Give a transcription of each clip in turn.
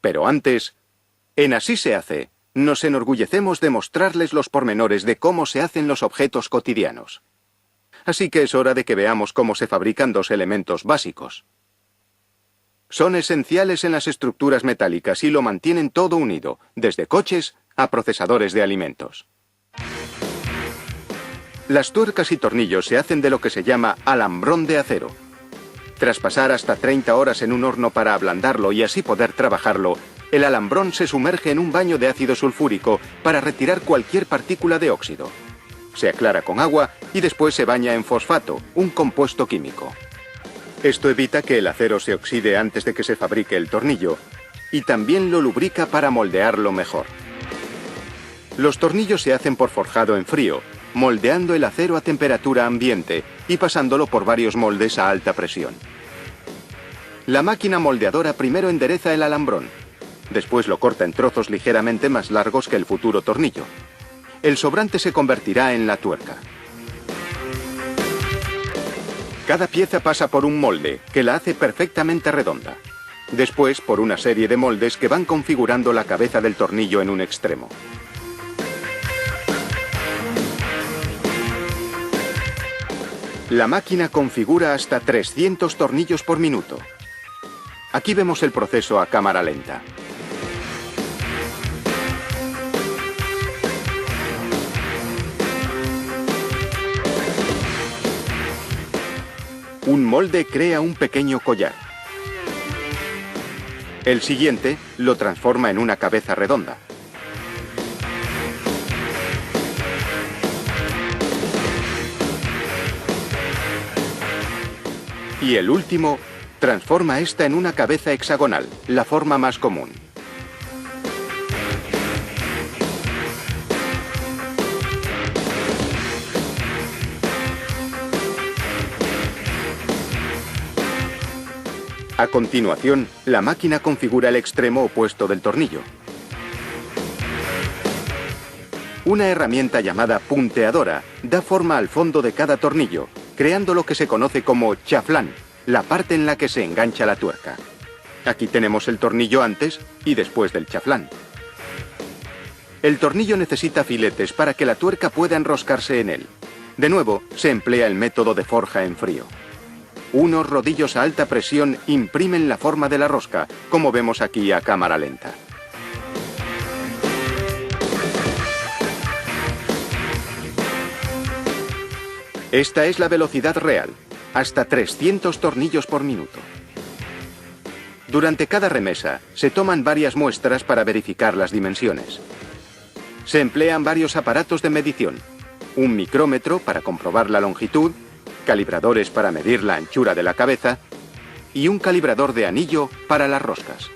Pero antes, en Así se hace, nos enorgullecemos de mostrarles los pormenores de cómo se hacen los objetos cotidianos. Así que es hora de que veamos cómo se fabrican dos elementos básicos. Son esenciales en las estructuras metálicas y lo mantienen todo unido, desde coches a procesadores de alimentos. Las tuercas y tornillos se hacen de lo que se llama alambrón de acero. Tras pasar hasta 30 horas en un horno para ablandarlo y así poder trabajarlo, el alambrón se sumerge en un baño de ácido sulfúrico para retirar cualquier partícula de óxido. Se aclara con agua y después se baña en fosfato, un compuesto químico. Esto evita que el acero se oxide antes de que se fabrique el tornillo y también lo lubrica para moldearlo mejor. Los tornillos se hacen por forjado en frío, moldeando el acero a temperatura ambiente y pasándolo por varios moldes a alta presión. La máquina moldeadora primero endereza el alambrón, después lo corta en trozos ligeramente más largos que el futuro tornillo. El sobrante se convertirá en la tuerca. Cada pieza pasa por un molde, que la hace perfectamente redonda. Después, por una serie de moldes que van configurando la cabeza del tornillo en un extremo. La máquina configura hasta 300 tornillos por minuto. Aquí vemos el proceso a cámara lenta. Un molde crea un pequeño collar. El siguiente lo transforma en una cabeza redonda. Y el último transforma esta en una cabeza hexagonal, la forma más común. A continuación, la máquina configura el extremo opuesto del tornillo. Una herramienta llamada punteadora da forma al fondo de cada tornillo, creando lo que se conoce como chaflán, la parte en la que se engancha la tuerca. Aquí tenemos el tornillo antes y después del chaflán. El tornillo necesita filetes para que la tuerca pueda enroscarse en él. De nuevo, se emplea el método de forja en frío. Unos rodillos a alta presión imprimen la forma de la rosca, como vemos aquí a cámara lenta. Esta es la velocidad real, hasta 300 tornillos por minuto. Durante cada remesa, se toman varias muestras para verificar las dimensiones. Se emplean varios aparatos de medición, un micrómetro para comprobar la longitud, calibradores para medir la anchura de la cabeza y un calibrador de anillo para las roscas.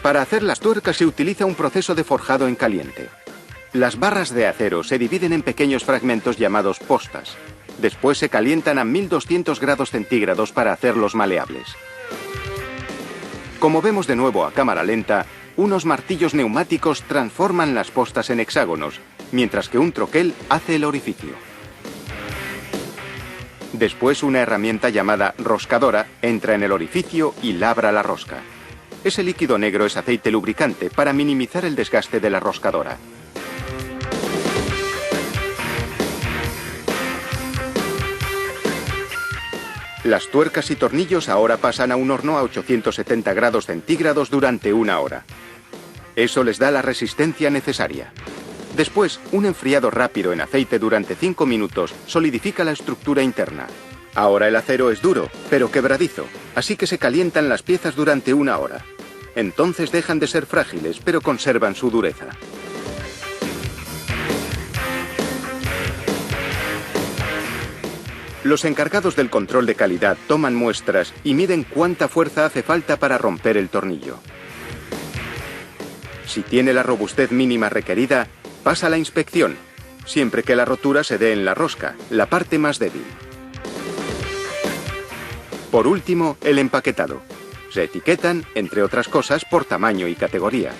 Para hacer las tuercas se utiliza un proceso de forjado en caliente. Las barras de acero se dividen en pequeños fragmentos llamados postas. Después se calientan a 1200 grados centígrados para hacerlos maleables. Como vemos de nuevo a cámara lenta, unos martillos neumáticos transforman las postas en hexágonos, mientras que un troquel hace el orificio. Después una herramienta llamada roscadora entra en el orificio y labra la rosca. Ese líquido negro es aceite lubricante para minimizar el desgaste de la roscadora. Las tuercas y tornillos ahora pasan a un horno a 870 grados centígrados durante 1 hora. Eso les da la resistencia necesaria. Después, un enfriado rápido en aceite durante 5 minutos solidifica la estructura interna. Ahora el acero es duro, pero quebradizo, así que se calientan las piezas durante 1 hora. Entonces dejan de ser frágiles, pero conservan su dureza. Los encargados del control de calidad toman muestras y miden cuánta fuerza hace falta para romper el tornillo. Si tiene la robustez mínima requerida, pasa la inspección, siempre que la rotura se dé en la rosca, la parte más débil. Por último, el empaquetado. Se etiquetan, entre otras cosas, por tamaño y categoría.